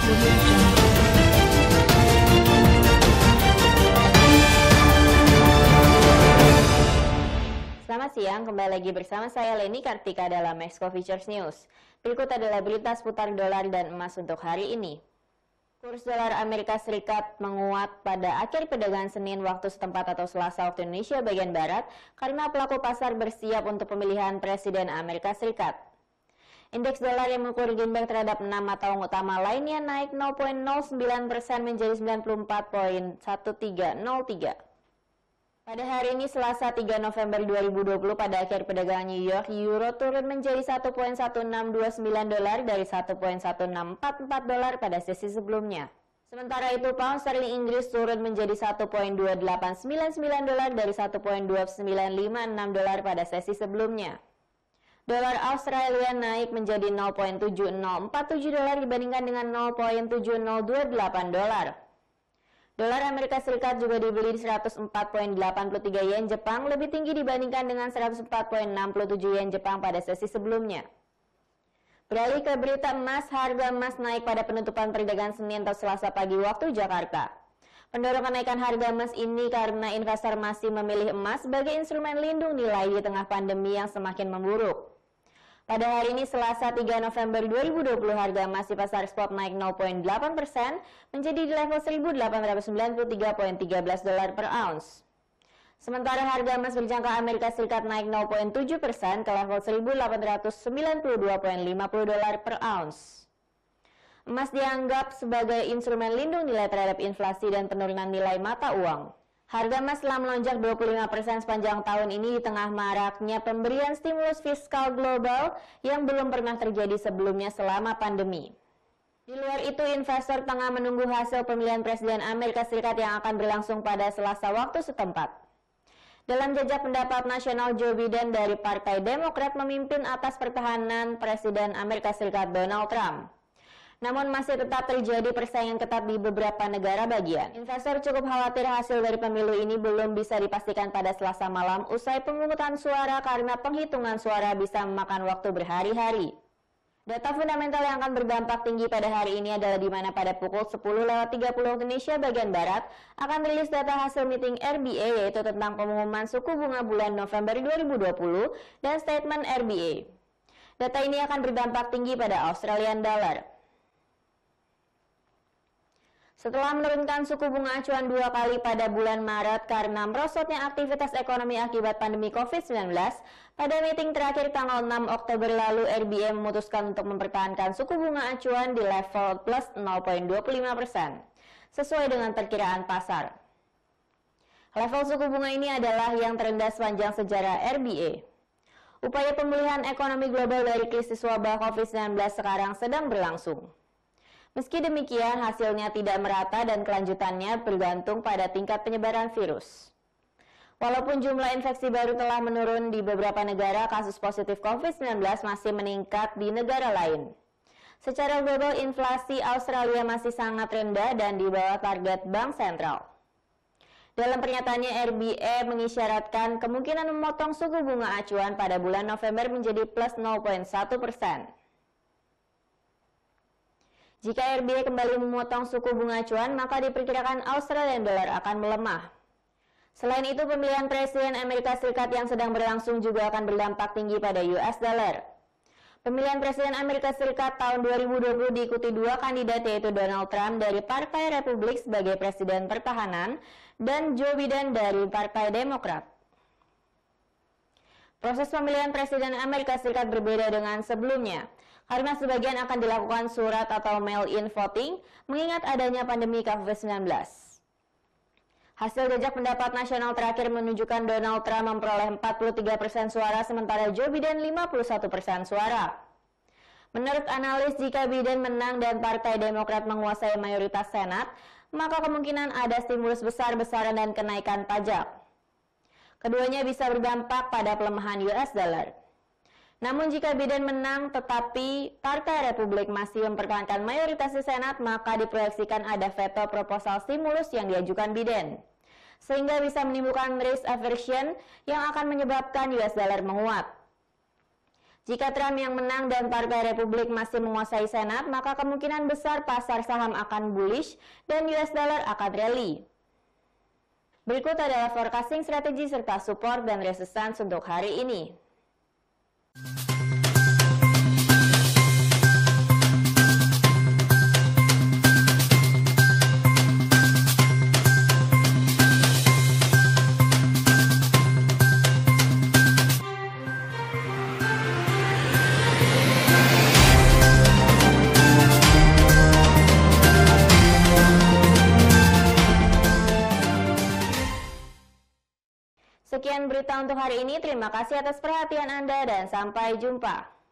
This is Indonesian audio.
Selamat siang, kembali lagi bersama saya Leni Kartika dalam Exco Futures News. Berikut adalah berita seputar dolar dan emas untuk hari ini. Kurs dolar Amerika Serikat menguat pada akhir perdagangan Senin waktu setempat atau Selasa waktu Indonesia bagian Barat karena pelaku pasar bersiap untuk pemilihan Presiden Amerika Serikat. Indeks dolar yang mengukur greenback terhadap 6 mata uang utama lainnya naik 0,09% menjadi 94,1303. Pada hari ini Selasa 3 November 2020 pada akhir perdagangan New York, euro turun menjadi 1,1629 dolar dari 1,1644 dolar pada sesi sebelumnya. Sementara itu pound sterling Inggris turun menjadi 1,2899 dolar dari 1,2956 dolar pada sesi sebelumnya. Dolar Australia naik menjadi 0,7047 dolar dibandingkan dengan 0,7028 dolar. Dolar Amerika Serikat juga dibeli di 104,83 yen Jepang, lebih tinggi dibandingkan dengan 104,67 yen Jepang pada sesi sebelumnya. Beralih ke berita emas, harga emas naik pada penutupan perdagangan Senin atau Selasa pagi waktu Jakarta. Pendorong kenaikan harga emas ini karena investor masih memilih emas sebagai instrumen lindung nilai di tengah pandemi yang semakin memburuk. Pada hari ini Selasa 3 November 2020 harga emas di pasar spot naik 0,8% menjadi di level 1.893,13 dolar per ounce. Sementara harga emas berjangka Amerika Serikat naik 0,7% ke level 1.892,50 dolar per ounce. Emas dianggap sebagai instrumen lindung nilai terhadap inflasi dan penurunan nilai mata uang. Harga emas telah melonjak 25% sepanjang tahun ini di tengah maraknya pemberian stimulus fiskal global yang belum pernah terjadi sebelumnya selama pandemi. Di luar itu, investor tengah menunggu hasil pemilihan Presiden Amerika Serikat yang akan berlangsung pada Selasa waktu setempat. Dalam jejak pendapat nasional, Joe Biden dari Partai Demokrat memimpin atas pertahanan Presiden Amerika Serikat Donald Trump. Namun masih tetap terjadi persaingan ketat di beberapa negara bagian. Investor cukup khawatir hasil dari pemilu ini belum bisa dipastikan pada Selasa malam usai pemungutan suara karena penghitungan suara bisa memakan waktu berhari-hari. Data fundamental yang akan berdampak tinggi pada hari ini adalah di mana pada pukul 10.30 Indonesia bagian Barat akan rilis data hasil meeting RBA yaitu tentang pengumuman suku bunga bulan November 2020 dan statement RBA. Data ini akan berdampak tinggi pada Australian dollar. Setelah menurunkan suku bunga acuan 2 kali pada bulan Maret karena merosotnya aktivitas ekonomi akibat pandemi COVID-19, pada meeting terakhir tanggal 6 Oktober lalu RBA memutuskan untuk mempertahankan suku bunga acuan di level plus 0,25%, sesuai dengan perkiraan pasar. Level suku bunga ini adalah yang terendah sepanjang sejarah RBA. Upaya pemulihan ekonomi global dari krisis wabah COVID-19 sekarang sedang berlangsung. Meski demikian, hasilnya tidak merata dan kelanjutannya bergantung pada tingkat penyebaran virus. Walaupun jumlah infeksi baru telah menurun di beberapa negara, kasus positif COVID-19 masih meningkat di negara lain. Secara global, inflasi Australia masih sangat rendah dan di bawah target Bank Sentral. Dalam pernyataannya, RBA mengisyaratkan kemungkinan memotong suku bunga acuan pada bulan November menjadi plus 0,1%. Jika RBA kembali memotong suku bunga acuan, maka diperkirakan Australian dollar akan melemah. Selain itu, pemilihan Presiden Amerika Serikat yang sedang berlangsung juga akan berdampak tinggi pada US dollar. Pemilihan Presiden Amerika Serikat tahun 2020 diikuti dua kandidat yaitu Donald Trump dari Partai Republik sebagai Presiden Pertahanan dan Joe Biden dari Partai Demokrat. Proses pemilihan Presiden Amerika Serikat berbeda dengan sebelumnya, karena sebagian akan dilakukan surat atau mail-in voting mengingat adanya pandemi COVID-19. Hasil jejak pendapat nasional terakhir menunjukkan Donald Trump memperoleh 43% suara sementara Joe Biden 51% suara. Menurut analis, jika Biden menang dan Partai Demokrat menguasai mayoritas Senat, maka kemungkinan ada stimulus besar-besaran dan kenaikan pajak. Keduanya bisa berdampak pada pelemahan US dollar. Namun jika Biden menang tetapi Partai Republik masih mempertahankan mayoritas di Senat, maka diproyeksikan ada veto proposal stimulus yang diajukan Biden, sehingga bisa menimbulkan risk aversion yang akan menyebabkan US dollar menguat. Jika Trump yang menang dan Partai Republik masih menguasai Senat, maka kemungkinan besar pasar saham akan bullish dan US dollar akan rally. Berikut adalah forecasting strategi serta support dan resistance untuk hari ini. Sekian berita untuk hari ini. Terima kasih atas perhatian Anda dan sampai jumpa.